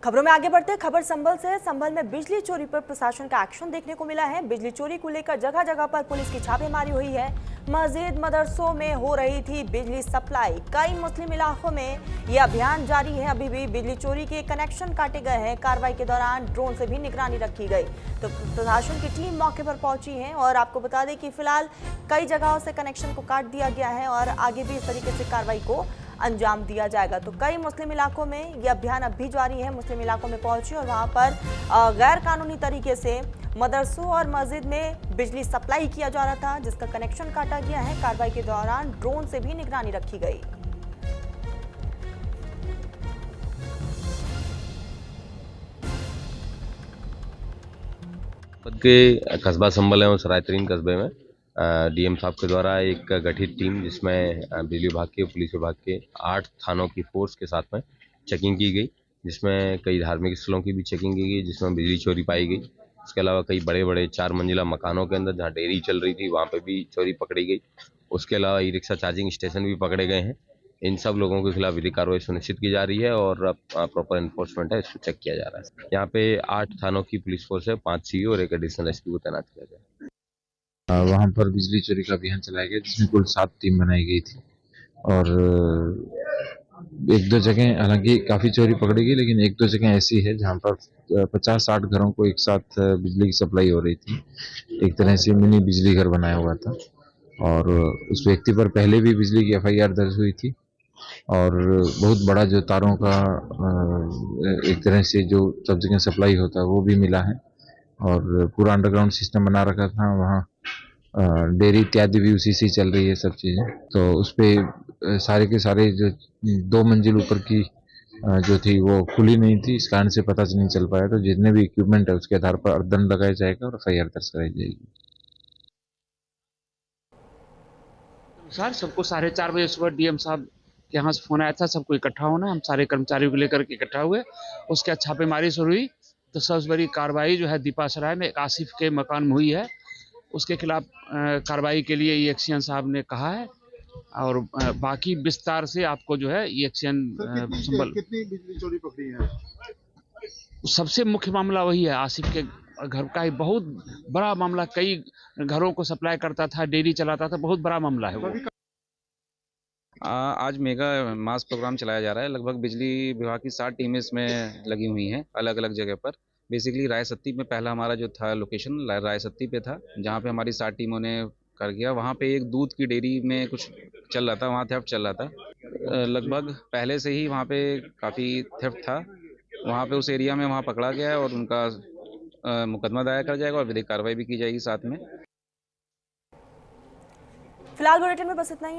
खबरों में आगे बढ़ते खबर संभल से। संभल में बिजली चोरी पर प्रशासन का एक्शन देखने को मिला है। बिजली चोरी को लेकर जगह जगह पर पुलिस की छापेमारी हुई है। मस्जिद मदरसों में हो रही थी बिजली सप्लाई। कई मुस्लिम इलाकों में यह अभियान जारी है। अभी भी बिजली चोरी के कनेक्शन काटे गए हैं। कार्रवाई के दौरान ड्रोन से भी निगरानी रखी गई। तो प्रशासन की टीम मौके पर पहुंची है और आपको बता दें कि फिलहाल कई जगहों से कनेक्शन को काट दिया गया है और आगे भी इस तरीके से कार्रवाई को अंजाम दिया जाएगा। तो कई मुस्लिम इलाकों में यह अभियान अब भी जारी है। मुस्लिम इलाकों में पहुंचे और वहां पर गैर कानूनी तरीके से मदरसों और मस्जिद में बिजली सप्लाई किया जा रहा था, जिसका कनेक्शन काटा गया है। कार्रवाई के दौरान ड्रोन से भी निगरानी रखी गई। के कस्बा संभल है सराय तरीन कस्बे में डीएम साहब के द्वारा एक गठित टीम जिसमें बिजली विभाग के पुलिस विभाग के 8 थानों की फोर्स के साथ में चेकिंग की गई, जिसमें कई धार्मिक स्थलों की भी चेकिंग की गई, जिसमें बिजली चोरी पाई गई। इसके अलावा कई बड़े बड़े 4 मंजिला मकानों के अंदर जहां डेयरी चल रही थी वहां पे भी चोरी पकड़ी गई। उसके अलावा ई रिक्शा चार्जिंग स्टेशन भी पकड़े गए हैं। इन सब लोगों के खिलाफ विधिक कार्रवाई सुनिश्चित की जा रही है और अब प्रॉपर एनफोर्समेंट है, इसको चेक किया जा रहा है। यहाँ पे 8 थानों की पुलिस फोर्स है, 5 सीओ और एक एडिशनल एसपी को तैनात किया गया। वहां पर बिजली चोरी का अभियान चलाया गया, जिसमें कुल 7 टीम बनाई गई थी और एक दो जगह हालांकि काफी चोरी पकड़ी गई, लेकिन एक दो जगह ऐसी है जहां पर 50-60 घरों को एक साथ बिजली की सप्लाई हो रही थी। एक तरह से मिनी बिजली घर बनाया हुआ था और उस व्यक्ति पर पहले भी बिजली की एफआईआर दर्ज हुई थी और बहुत बड़ा जो तारों का एक तरह से जो सब जगह सप्लाई होता है वो भी मिला है और पूरा अंडरग्राउंड सिस्टम बना रखा था। वहाँ डेयरी इत्यादि भी उसी से चल रही है सब चीजें। तो उस पे सारे के सारे जो 2 मंजिल ऊपर की जो थी वो खुली नहीं थी, इस कारण से पता नहीं चल पाया। तो जितने भी इक्विपमेंट है उसके आधार पर दंड लगाया जाएगा और एफआईआर दर्ज कराई जाएगी। सर सबको 4:30 बजे सुबह डीएम साहब के यहाँ से फोन आया था, सबको इकट्ठा होना। हम सारे कर्मचारियों को लेकर के इकट्ठा हुए। उसके बाद छापेमारी शुरू हुई। तो सबसे बड़ी कार्रवाई जो है दीपासराय में एक आसिफ के मकान में हुई है। उसके खिलाफ कार्रवाई के लिए ईएक्सीएन साहब ने कहा है और बाकी विस्तार से आपको जो है ईएक्सीएन कितनी बिजली चोरी पकड़ी है? सबसे मुख्य मामला वही है, आसिफ के घर का ही बहुत बड़ा मामला। कई घरों को सप्लाई करता था, डेयरी चलाता था, बहुत बड़ा मामला है वो। आज मेगा मास प्रोग्राम चलाया जा रहा है। लगभग बिजली विभाग की 7 टीमें इसमें लगी हुई हैं अलग अलग जगह पर। बेसिकली रायसत्ती में पहला हमारा जो था लोकेशन रायसत्ती पे था, जहाँ पे हमारी 7 टीमों ने कर गया। वहाँ पे एक दूध की डेयरी में कुछ चल रहा था, वहाँ थेफ्ट चल रहा था। लगभग पहले से ही वहाँ पे काफ़ी थेफ्ट था। वहाँ पे उस एरिया में वहाँ पकड़ा गया है और उनका मुकदमा दायर कर जाएगा और विधिक कार्रवाई भी की जाएगी साथ में। फिलहाल बुलेटिन में बस इतना ही।